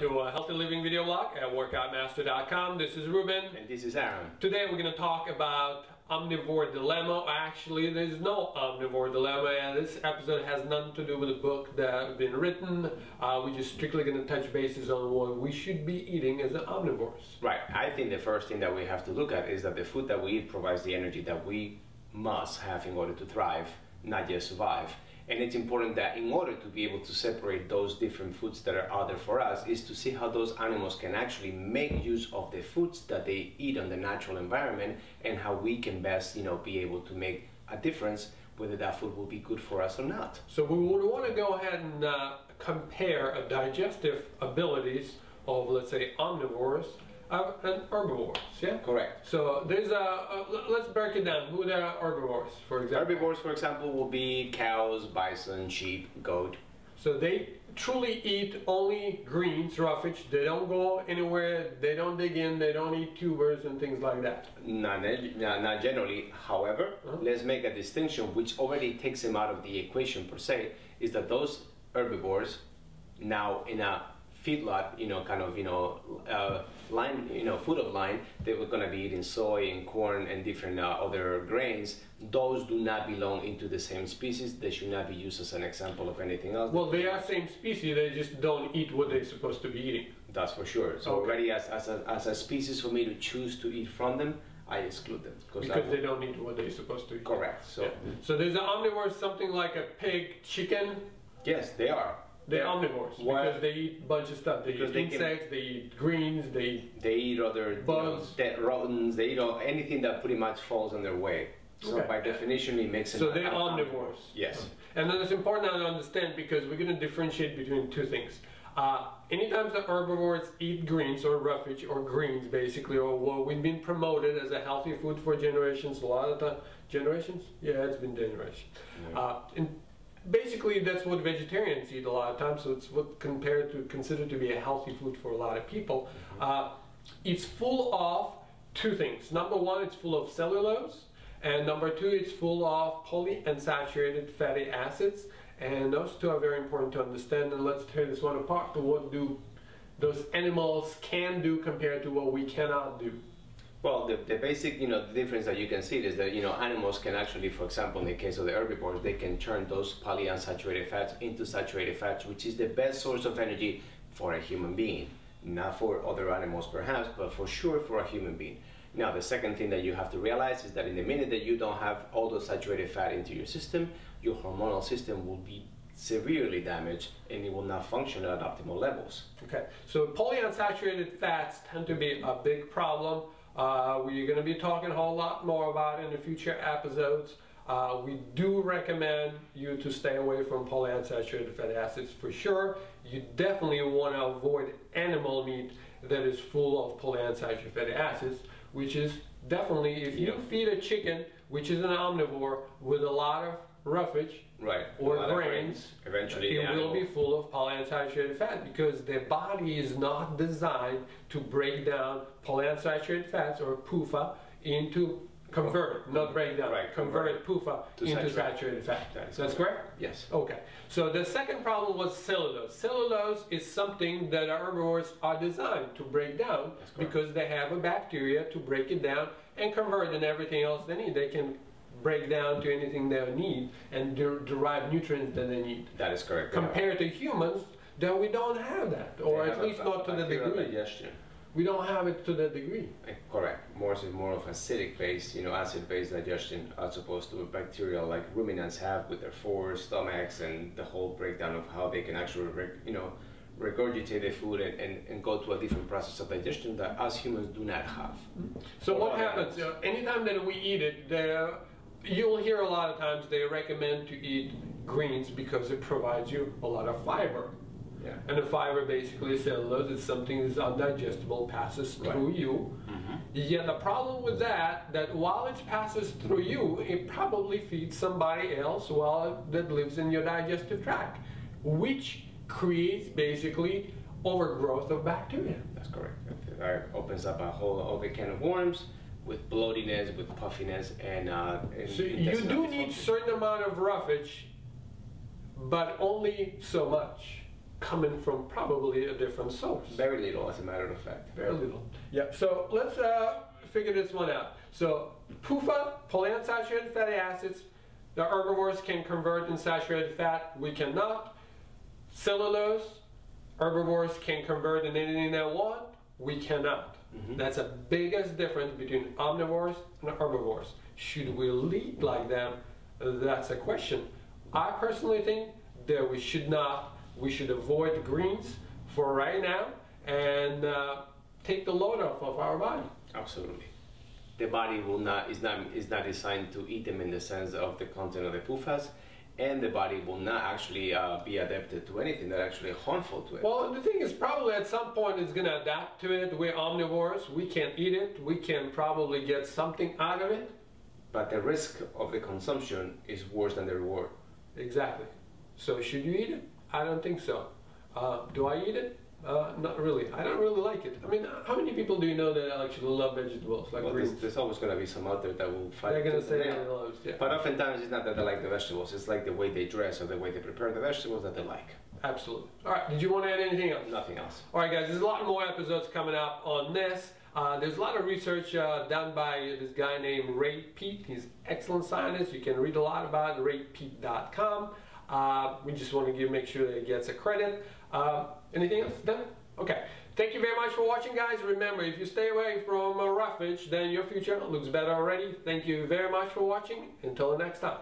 to a Healthy Living video blog at workoutmaster.com. This is Ruben. And this is Aram. Today we're going to talk about omnivore dilemma. Actually, there's no omnivore dilemma, and this episode has nothing to do with a book that's been written. We're just strictly going to touch bases on what we should be eating as omnivores. Right. I think the first thing that we have to look at is that the food that we eat provides the energy that we must have in order to thrive, not just survive. And it's important that in order to be able to separate those different foods that are out there for us is to see how those animals can actually make use of the foods that they eat on the natural environment, and how we can best, be able to make a difference whether that food will be good for us or not. So we would want to go ahead and compare digestive abilities of, let's say, omnivores and herbivores, yeah? Correct. So there's let's break it down. Who are herbivores, for example? Herbivores, for example, will be cows, bison, sheep, goat. So they truly eat only greens, roughage. They don't go anywhere, they don't dig in, they don't eat tubers and things like that. Not generally. However, let's make a distinction which already takes them out of the equation per se, is that those herbivores now in a feedlot, line, food of line, they were going to be eating soy and corn and different other grains. Those do not belong into the same species. They should not be used as an example of anything else. Well, they are same species, they just don't eat what they're supposed to be eating. That's for sure. So already as a species, for me to choose to eat from them, I exclude them. Because they don't eat what they're supposed to eat. Correct. So, so there's an omnivore, something like a pig, chicken? Yes, they are. They're omnivores because they eat a bunch of stuff. They eat insects, they eat greens, they eat other bugs, dead rodents, they eat anything that pretty much falls on their way. So by definition, it makes them. So they're omnivores. Yes. And then it's important to understand, because we're going to differentiate between two things. Anytime the herbivores eat greens or roughage or greens, basically, or what we've been promoted as a healthy food for generations, a lot of the generations. Yeah, it's been generations. Basically, that's what vegetarians eat a lot of times, so it's what considered to be a healthy food for a lot of people. It's full of two things. Number one, it's full of cellulose, and number two, it's full of polyunsaturated fatty acids, and those two are very important to understand. And let's tear this one apart. What do those animals can do compared to what we cannot do? Well, the basic, the difference that you can see is that, animals can actually, for example, in the case of the herbivores, they can turn those polyunsaturated fats into saturated fats, which is the best source of energy for a human being. Not for other animals perhaps, but for sure for a human being. Now, the second thing that you have to realize is that in the minute that you don't have all those saturated fat into your system, your hormonal system will be severely damaged and it will not function at optimal levels. Okay, so polyunsaturated fats tend to be a big problem. We're going to be talking a whole lot more about it in the future episodes. We do recommend you to stay away from polyunsaturated fatty acids for sure. You definitely want to avoid animal meat that is full of polyunsaturated fatty acids, which is definitely, if you feed a chicken, which is an omnivore, with a lot of roughage or grains, eventually it will be full of polyunsaturated fat, because their body is not designed to break down polyunsaturated fats, or PUFA, into convert PUFA into saturated fat. That's correct? Yes. Okay. So the second problem was cellulose. Cellulose is something that herbivores are designed to break down, because they have a bacteria to break it down and convert it and everything else they need. They can break down to anything they need and derive nutrients that they need. That is correct. Compared to humans, that we don't have that, or at least not to the degree. Digestion. We don't have it to that degree. Correct. More of acidic-based, acid-based digestion, as opposed to bacterial like ruminants have with their 4 stomachs, and the whole breakdown of how they can actually, regurgitate the food and go to a different process of digestion that us humans do not have. So what happens? Anytime that we eat it, you'll hear a lot of times they recommend to eat greens because it provides you a lot of fiber. Yeah. And the fiber basically is cellulose. It's something that's undigestible, passes through you. Yet the problem with that while it passes through you, it probably feeds somebody else that lives in your digestive tract, which creates basically overgrowth of bacteria. That's correct. That opens up a whole other can of worms, with bloatiness, with puffiness, and so you do need certain amount of roughage, but only so much. coming from probably a different source. Very little, as a matter of fact. Very little. Yeah. So let's figure this one out. So PUFA, polyunsaturated fatty acids, the herbivores can convert in saturated fat. We cannot. Cellulose, herbivores can convert in anything they want. We cannot. That's the biggest difference between omnivores and herbivores. Should we lead like them? That's a question. I personally think that we should not. We should avoid greens for right now and take the load off of our body. Absolutely. The body is not designed to eat them in the sense of the content of the PUFAs, and the body will not actually be adapted to anything that actually harmful to it. Well, the thing is, probably at some point it's going to adapt to it. We're omnivores. We can eat it. We can probably get something out of it. But the risk of the consumption is worse than the reward. Exactly. So should you eat it? I don't think so. Do I eat it? Not really. I don't really like it. I mean, how many people do you know that actually love vegetables? Like, well, there's always going to be some out there that will fight. They're going to say they love it, yeah. But oftentimes it's not that they like the vegetables. It's like the way they dress or the way they prepare the vegetables that they like. Absolutely. All right. Did you want to add anything else? Nothing else. All right, guys. There's a lot more episodes coming up on this. There's a lot of research done by this guy named Ray Peat. He's an excellent scientist. You can read a lot about it, raypeat.com. We just want to make sure that it gets a credit. Anything else? Done? Okay. Thank you very much for watching, guys. Remember, if you stay away from roughage, then your future looks better already. Thank you very much for watching. Until the next time.